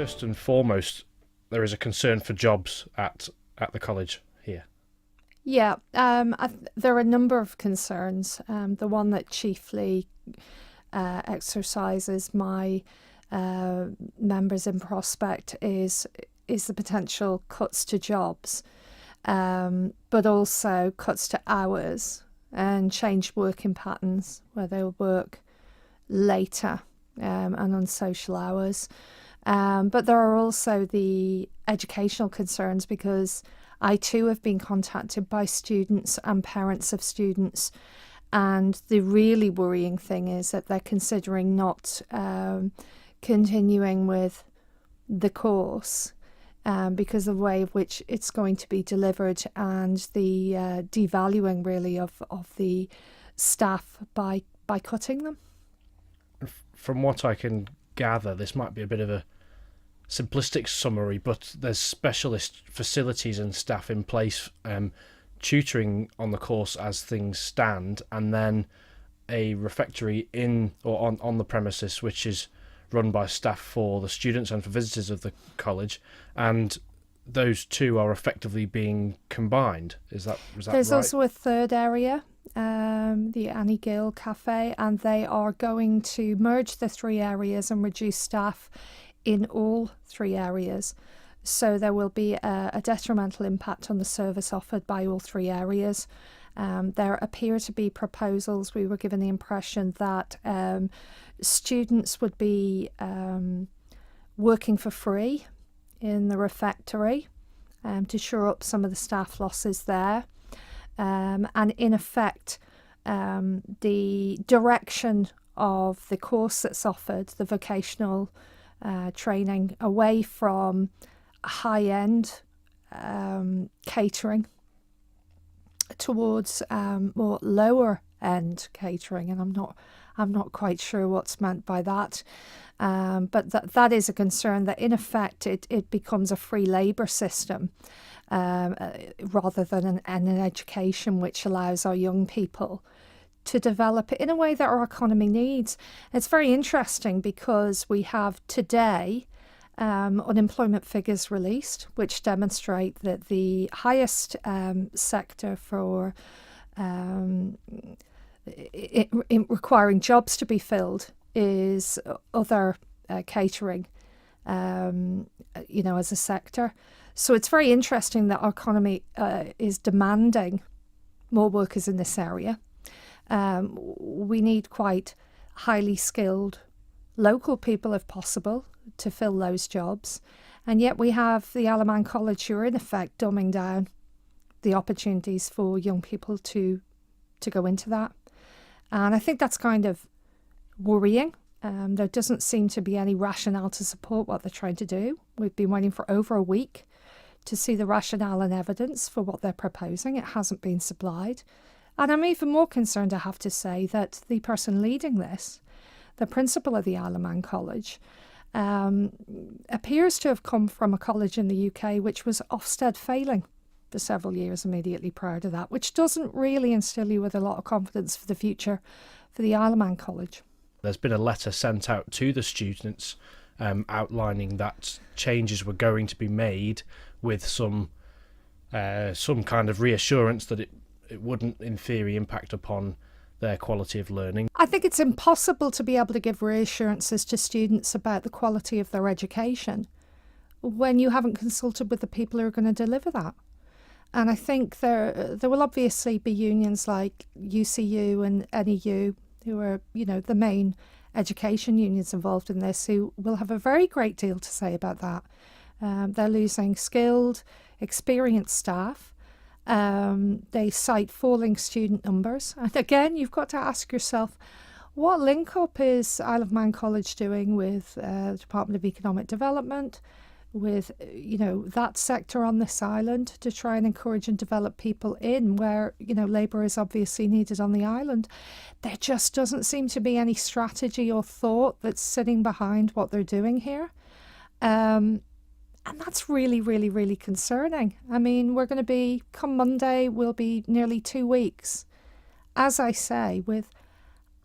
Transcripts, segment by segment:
first and foremost, there is a concern for jobs at the college here. Yeah, there are a number of concerns. The one that chiefly exercises my members in Prospect is the potential cuts to jobs, but also cuts to hours and changed working patterns where they'll work later and on social hours. But there are also the educational concerns, because I too have been contacted by students and parents of students, and the really worrying thing is that they're considering not continuing with the course because of the way in which it's going to be delivered, and the devaluing really of the staff by cutting them. From what I can gather, this might be a bit of a simplistic summary, but there's specialist facilities and staff in place tutoring on the course as things stand, and then a refectory in or on the premises which is run by staff for the students and for visitors of the college, and those two are effectively being combined. Is that There's right? also a third area, the Annie Gill Cafe, and they are going to merge the three areas and reduce staff in all three areas. So there will be a detrimental impact on the service offered by all three areas. There appear to be proposals. We were given the impression that students would be working for free in the refectory to shore up some of the staff losses there. And in effect, the direction of the course that's offered, the vocational training, away from high-end catering towards more lower-end catering, and I'm not quite sure what's meant by that, but that is a concern, that in effect it becomes a free labour system rather than an education which allows our young people to develop it in a way that our economy needs. It's very interesting because we have today unemployment figures released, which demonstrate that the highest sector for requiring jobs to be filled is other catering, as a sector. So it's very interesting that our economy is demanding more workers in this area. We need quite highly skilled local people, if possible, to fill those jobs. And yet we have the Alaman College who are in effect dumbing down the opportunities for young people to go into that. And I think that's kind of worrying. There doesn't seem to be any rationale to support what they're trying to do. We've been waiting for over a week to see the rationale and evidence for what they're proposing. It hasn't been supplied. And I'm even more concerned, I have to say, that the person leading this, the principal of the Alaman College, appears to have come from a college in the UK which was Ofsted failing for several years immediately prior to that, which doesn't really instill you with a lot of confidence for the future for the Alaman College. There's been a letter sent out to the students outlining that changes were going to be made with some kind of reassurance that it wouldn't, in theory, impact upon their quality of learning. I think it's impossible to be able to give reassurances to students about the quality of their education when you haven't consulted with the people who are going to deliver that. And I think there will obviously be unions like UCU and NEU, who are, the main education unions involved in this, who will have a very great deal to say about that. They're losing skilled, experienced staff. They cite falling student numbers. And again, you've got to ask yourself, what link-up is Isle of Man College doing with the Department of Economic Development, with that sector on this island, to try and encourage and develop people in where labour is obviously needed on the island? There just doesn't seem to be any strategy or thought that's sitting behind what they're doing here. And that's really, really, really concerning. I mean, we're going to be, come Monday, we'll be nearly 2 weeks, as I say, with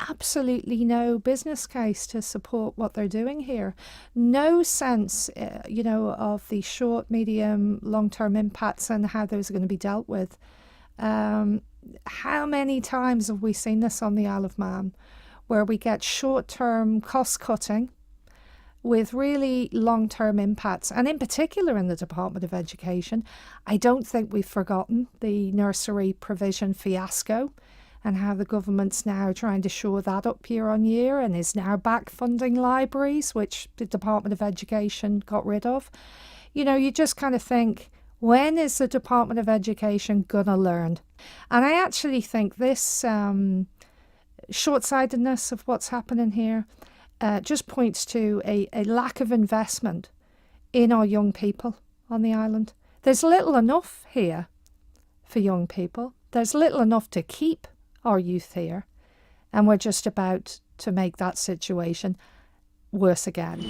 absolutely no business case to support what they're doing here. No sense, of the short, medium, long-term impacts and how those are going to be dealt with. How many times have we seen this on the Isle of Man, where we get short-term cost-cutting with really long-term impacts, and in particular in the Department of Education? I don't think we've forgotten the nursery provision fiasco and how the government's now trying to shore that up year on year and is now back funding libraries, which the Department of Education got rid of. You just kind of think, when is the Department of Education gonna learn? And I actually think this short-sightedness of what's happening here just points to a lack of investment in our young people on the island. There's little enough here for young people. There's little enough to keep our youth here. And we're just about to make that situation worse again.